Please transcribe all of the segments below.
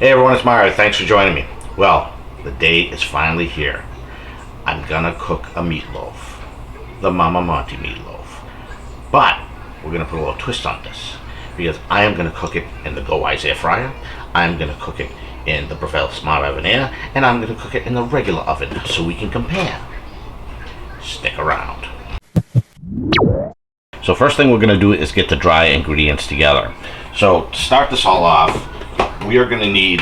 Hey everyone, it's Mario. Thanks for joining me. Well, the day is finally here. I'm gonna cook a meatloaf. The Mama Monty meatloaf. But we're gonna put a little twist on this, because I am gonna cook it in the GoWISE air fryer. I'm gonna cook it in the Breville Smart Oven Air, and I'm gonna cook it in the regular oven so we can compare. Stick around. So first thing we're gonna do is get the dry ingredients together. So to start this all off, we are going to need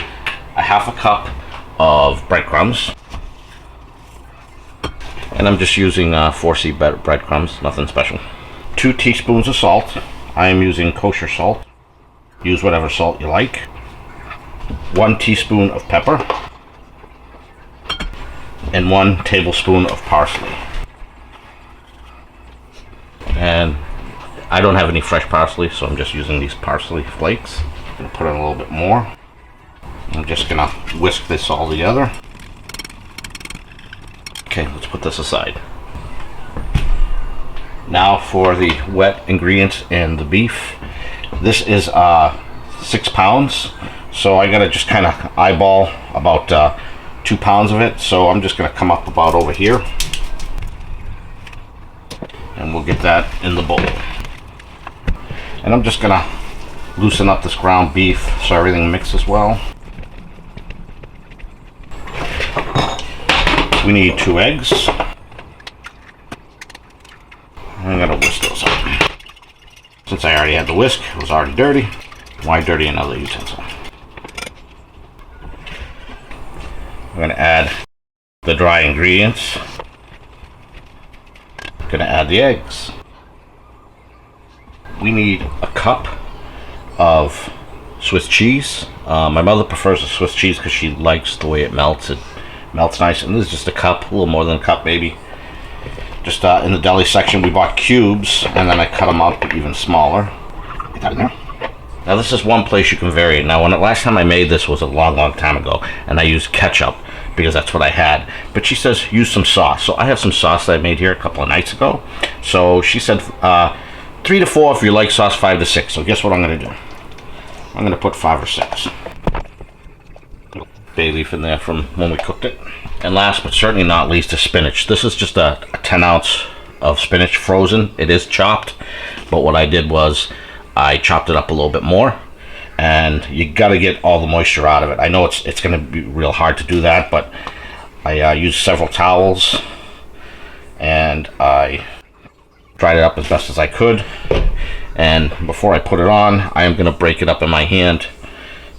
a half a cup of breadcrumbs, and I'm just using 4C breadcrumbs, nothing special. 2 teaspoons of salt. I am using kosher salt. Use whatever salt you like. 1 teaspoon of pepper, and 1 tablespoon of parsley. And I don't have any fresh parsley, so I'm just using these parsley flakes. I'm going to put in a little bit more. I'm just going to whisk this all together. Okay, let's put this aside. Now for the wet ingredients in the beef. This is 6 pounds, so I got to just kind of eyeball about 2 pounds of it. So I'm just going to come up about over here, and we'll get that in the bowl. And I'm just going to loosen up this ground beef so everything mixes well. We need 2 eggs. I'm going to whisk those up. Since I already had the whisk, it was already dirty. Why dirty another utensil? I'm going to add the dry ingredients. I'm going to add the eggs. We need a cup of Swiss cheese. My mother prefers the Swiss cheese because she likes the way it melts. It melts nice. And this is just a cup, a little more than a cup maybe. Just in the deli section we bought cubes, and then I cut them up even smaller. Get that in there. Now this is one place you can vary it. Now last time I made this was a long time ago, and I used ketchup because that's what I had. But she says use some sauce. So I have some sauce that I made here a couple of nights ago. So she said 3 to 4 if you like sauce, 5 to 6. So guess what I'm going to do? I'm going to put 5 or 6. Bay leaf in there from when we cooked it. And last but certainly not least is spinach. This is just a 10 ounce of spinach frozen. It is chopped, but what I did was I chopped it up a little bit more, and you got to get all the moisture out of it. I know it's going to be real hard to do that, but I used several towels and I dried it up as best as I could. And before I put it on, I am going to break it up in my hand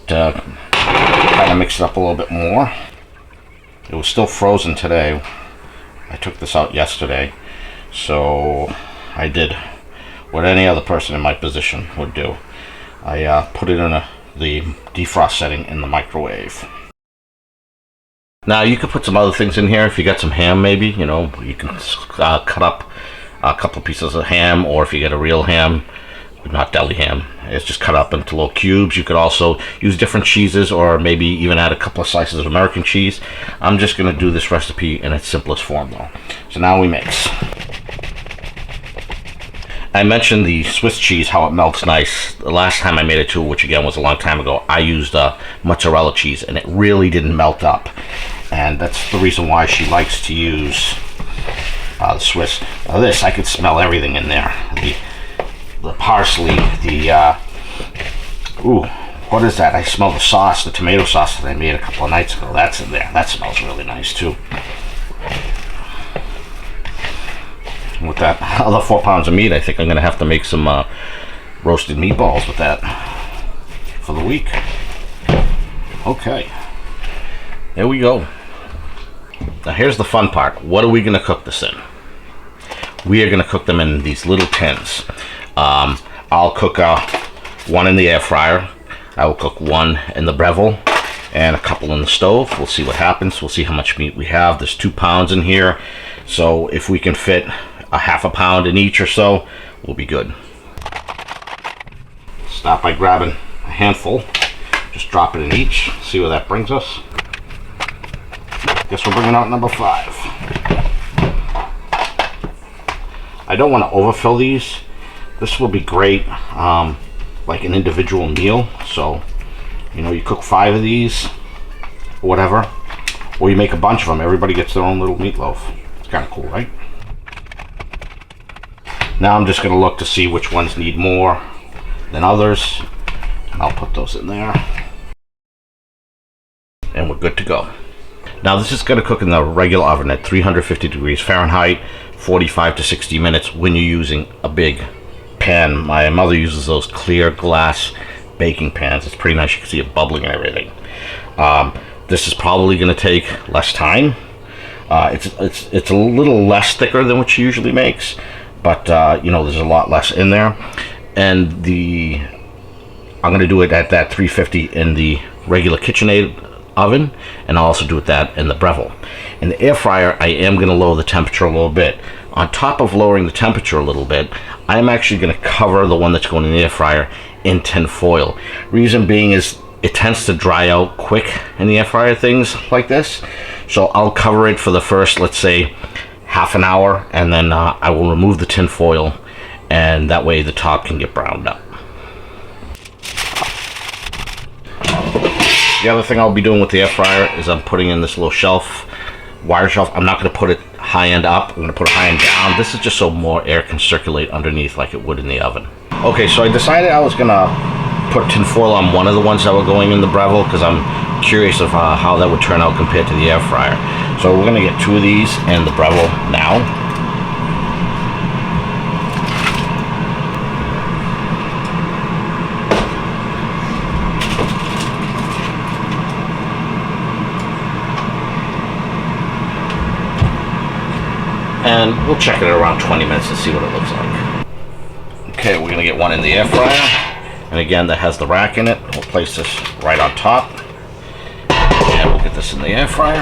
to kind of mix it up a little bit more. It was still frozen today. I took this out yesterday, so I did what any other person in my position would do. I put it in the defrost setting in the microwave. Now you could put some other things in here. If you got some ham, maybe, you know, you can cut up a couple pieces of ham, or if you get a real ham, not deli ham, it's just cut up into little cubes. You could also use different cheeses, or maybe even add a couple of slices of American cheese. I'm just going to do this recipe in its simplest form though. So now we mix. I mentioned the Swiss cheese, how it melts nice. The last time I made it too, which again was a long time ago, I used mozzarella cheese, and it really didn't melt up. And that's the reason why she likes to use the Swiss. Now this, I could smell everything in there. The parsley, ooh, what is that? I smell the sauce, the tomato sauce that I made a couple of nights ago. That's in there. That smells really nice too. With that other 4 pounds of meat, I think I'm going to have to make some roasted meatballs with that for the week. Okay, there we go. Now here's the fun part. What are we going to cook this in? We are going to cook them in these little tins. I'll cook 1 in the air fryer. I will cook 1 in the Breville, and a couple in the stove. We'll see what happens. We'll see how much meat we have. There's 2 pounds in here, so if we can fit a half a pound in each or so, we'll be good. Start by grabbing a handful, just drop it in each, see where that brings us. Guess we're bringing out number 5. I don't want to overfill these. This will be great like an individual meal, so You know, you cook 5 of these, or whatever, or you make a bunch of them. Everybody gets their own little meatloaf. It's kind of cool, right? Now I'm just going to look to see which ones need more than others. And I'll put those in there. And we're good to go. Now this is going to cook in the regular oven at 350 degrees Fahrenheit, 45 to 60 minutes when you're using a big pan. My mother uses those clear glass baking pans. It's pretty nice. You can see it bubbling and everything. This is probably going to take less time. It's a little less thicker than what she usually makes, but you know, there's a lot less in there. And I'm going to do it at that 350 in the regular KitchenAid oven, and I'll also do that in the Breville. In the air fryer, I am going to lower the temperature a little bit. On top of lowering the temperature a little bit, I'm actually going to cover the one that's going in the air fryer in tin foil. Reason being is it tends to dry out quick in the air fryer, things like this. So I'll cover it for the first, let's say, half an hour, and then I will remove the tin foil, and that way the top can get browned up. The other thing I'll be doing with the air fryer is I'm putting in this little shelf, wire shelf. I'm not going to put it high end up. I'm going to put it high end down. This is just so more air can circulate underneath like it would in the oven. Okay, so I decided I was going to put tin foil on one of the ones that were going in the Breville because I'm curious of how that would turn out compared to the air fryer. So we're going to get 2 of these in the Breville now. And we'll check it at around 20 minutes and see what it looks like. Okay, we're going to get one in the air fryer. And again, that has the rack in it. We'll place this right on top. And we'll get this in the air fryer.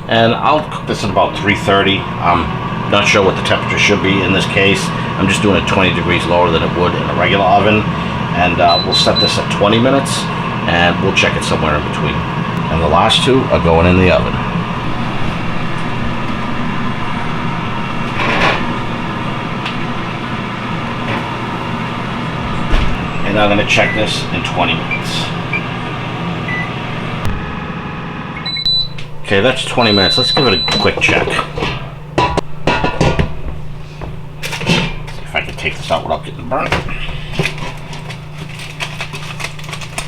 And I'll cook this at about 330. I'm not sure what the temperature should be in this case. I'm just doing it 20 degrees lower than it would in a regular oven. And we'll set this at 20 minutes. And we'll check it somewhere in between. And the last 2 are going in the oven. And I'm going to check this in 20 minutes. Okay, that's 20 minutes. Let's give it a quick check. See if I can take this out without getting burnt.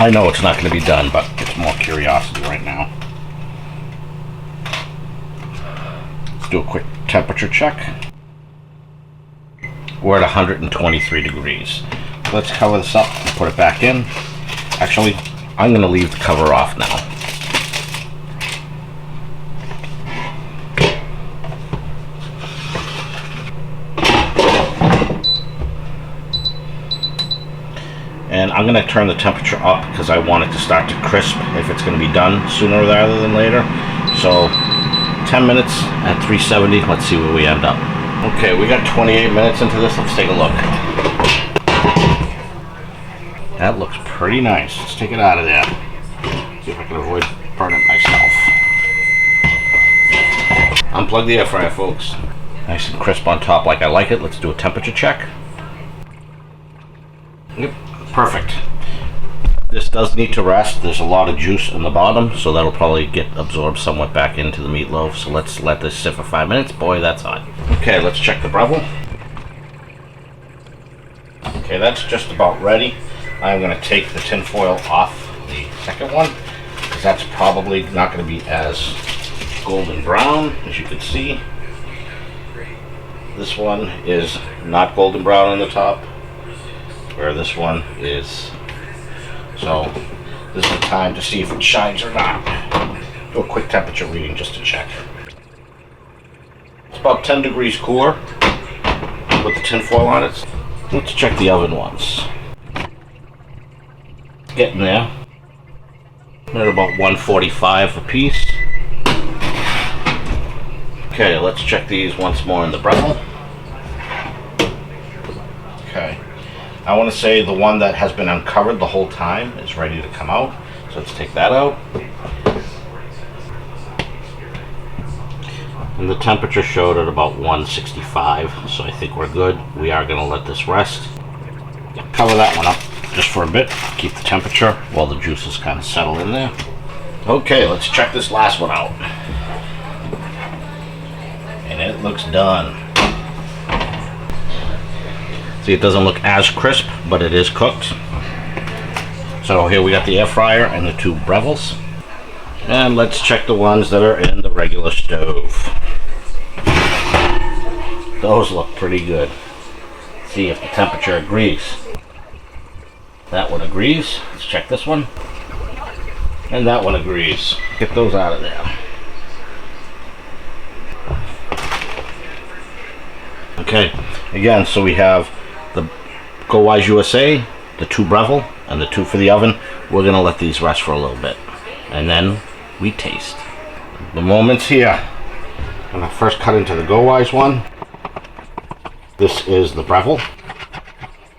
I know it's not going to be done, but it's more curiosity right now. Let's do a quick temperature check. We're at 123 degrees. Let's cover this up and put it back in. Actually, I'm going to leave the cover off now. And I'm going to turn the temperature up because I want it to start to crisp if it's going to be done sooner rather than later. So 10 minutes at 370. Let's see where we end up. Okay, we got 28 minutes into this. Let's take a look. That looks pretty nice. Let's take it out of there. See if I can avoid burning myself. Unplug the air fryer, folks. Nice and crisp on top like I like it. Let's do a temperature check. Yep. Perfect. This does need to rest. There's a lot of juice in the bottom, so that'll probably get absorbed somewhat back into the meatloaf. So let's let this sit for 5 minutes. Boy, that's hot. Okay, let's check the Breville. Okay, that's just about ready. I'm going to take the tin foil off the second one because that's probably not going to be as golden brown as you can see. This one is not golden brown on the top, where this one is. So this is the time to see if it shines or not. Do a quick temperature reading just to check. It's about 10 degrees cooler with the tin foil on it. Let's check the oven ones. Getting there. They're about 145 a piece. Okay, let's check these once more in the Breville. Okay. I want to say the one that has been uncovered the whole time is ready to come out. So let's take that out. And the temperature showed at about 165, so I think we're good. We are going to let this rest. cover that one up just for a bit, keep the temperature while the juices kind of settle in there. Okay, let's check this last one out. And it looks done. See, it doesn't look as crisp, but it is cooked. So here we got the air fryer and the two Brevilles. And let's check the ones that are in the regular stove. Those look pretty good. See if the temperature agrees. That one agrees. Let's check this one. And that one agrees. Get those out of there. Okay, again, so we have the GoWISE USA, the two Breville, and the two for the oven. We're gonna let these rest for a little bit. And then we taste. The moment's here. I'm gonna first cut into the GoWISE one. This is the Breville.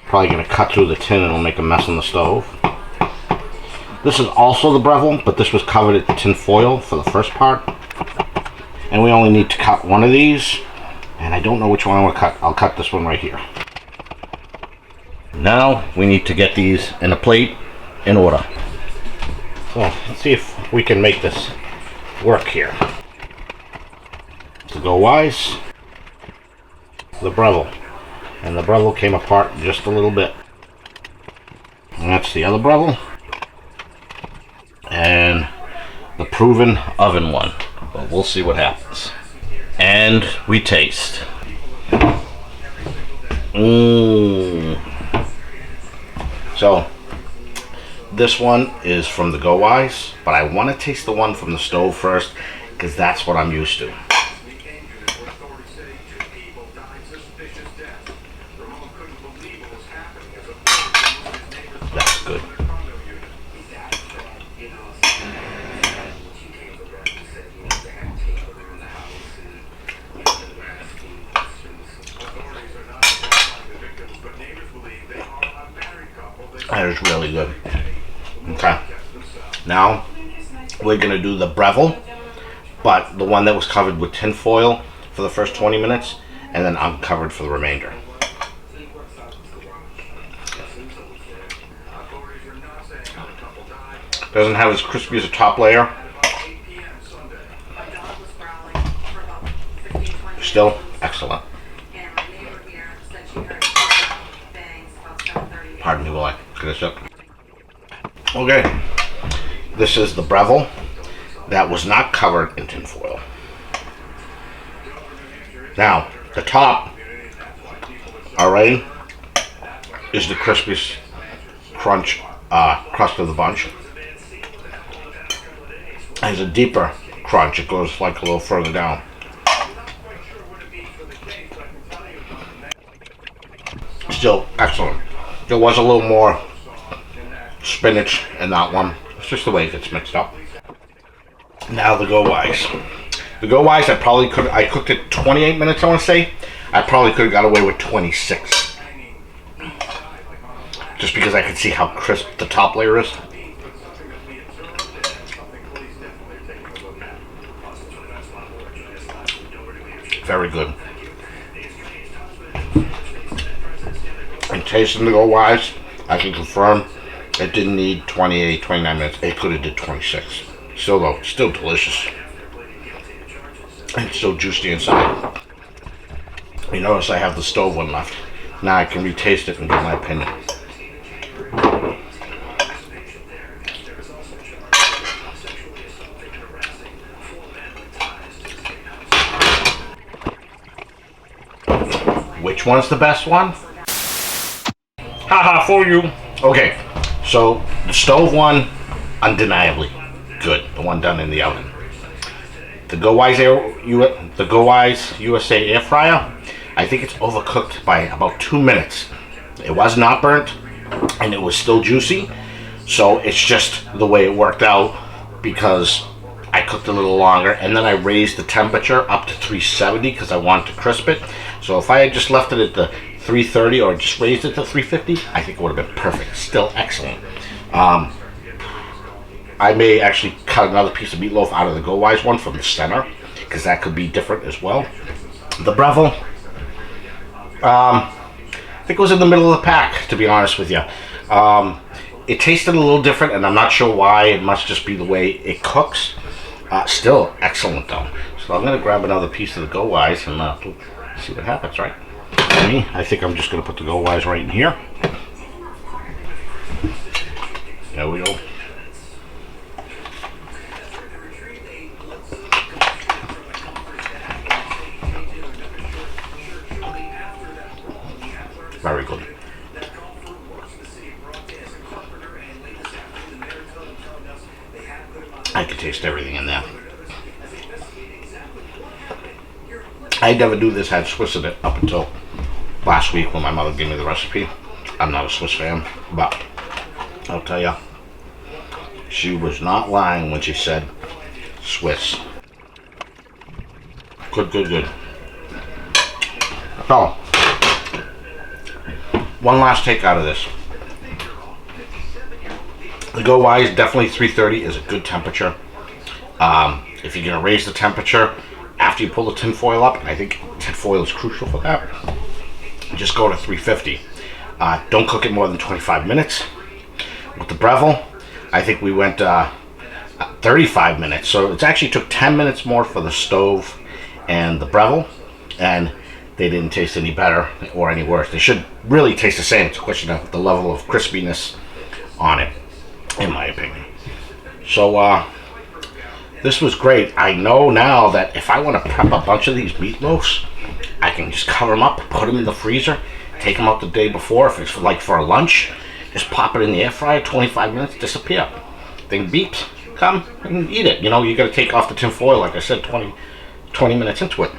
Probably gonna cut through the tin and it'll make a mess on the stove. This is also the Breville, but this was covered in tin foil for the first part. And we only need to cut one of these. And I don't know which one I want to cut. I'll cut this one right here. Now we need to get these in a plate in order. So let's see if we can make this work here. To GoWISE, the Breville. And the Breville came apart just a little bit. And that's the other Breville. And the proven oven one. But we'll see what happens. And we taste. So this one is from the GoWISE, but I want to taste the one from the stove first because that's what I'm used to. That's good. That is really good. Okay. Now we're gonna do the Breville, but the one that was covered with tin foil for the first 20 minutes, and then uncovered for the remainder. Doesn't have as crispy as the top layer. Still excellent. Pardon me while I get this up. Okay, this is the Breville that was not covered in tin foil. Now, the top, alright, is the crispiest crust of the bunch. It has a deeper crunch. It goes like a little further down. Still excellent. There was a little more spinach in that one. It's just the way it gets mixed up. Now the GoWISE. The GoWISE, I cooked it 28 minutes, I want to say. I probably could have got away with 26. Just because I could see how crisp the top layer is. Very good. And tasting the GoWISE, I can confirm it didn't need 28, 29 minutes. It could have did 26. Still though, still delicious. And so juicy inside. You notice I have the stove one left. Now I can retaste it and give my opinion. Which one's the best one? Haha, for you. Okay, so the stove one, undeniably good. The one done in the oven. The GoWISE USA air fryer, I think it's overcooked by about 2 minutes. It was not burnt, and it was still juicy. So it's just the way it worked out because I cooked a little longer, and then I raised the temperature up to 370 because I wanted to crisp it. So if I had just left it at the 330 or just raised it to 350, I think it would have been perfect. Still excellent. I may actually cut another piece of meatloaf out of the GoWISE one from the center because that could be different as well. The Breville, think it was in the middle of the pack, to be honest with you. It tasted a little different, and I'm not sure why. It must just be the way it cooks. Still excellent though. So I'm gonna grab another piece of the GoWISE and see what happens, right? For me, I think I'm just gonna put the GoWISE right in here. There we go. Very good. I can taste everything in there. I never knew this had Swiss in it up until last week when my mother gave me the recipe. I'm not a Swiss fan, but I'll tell you, she was not lying when she said Swiss. Good, good, good. So, one last take out of this. The GoWISE, definitely 330 is a good temperature. If you're going to raise the temperature after you pull the tin foil up, and I think tin foil is crucial for that, just go to 350. Don't cook it more than 25 minutes. With the Breville, I think we went 35 minutes. So it actually took 10 minutes more for the stove and the Breville, and they didn't taste any better or any worse. They should really taste the same. It's a question of the level of crispiness on it, in my opinion. So this was great. I know now that if I want to prep a bunch of these meatloafs, I can just cover them up, put them in the freezer, take them out the day before. If it's like for a lunch, just pop it in the air fryer, 25 minutes, disappear. Thing beeps, come and eat it. You know, you got to take off the tin foil, like I said, 20 minutes into it.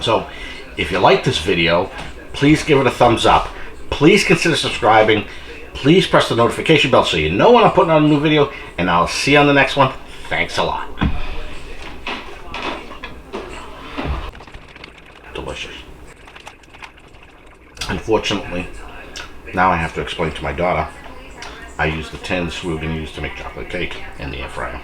So, if you like this video, please give it a thumbs up. Please consider subscribing. Please press the notification bell so you know when I'm putting out a new video, and I'll see you on the next one. Thanks a lot. Delicious. Unfortunately, now I have to explain to my daughter I use the tins we were going to use to make chocolate cake in the air fryer.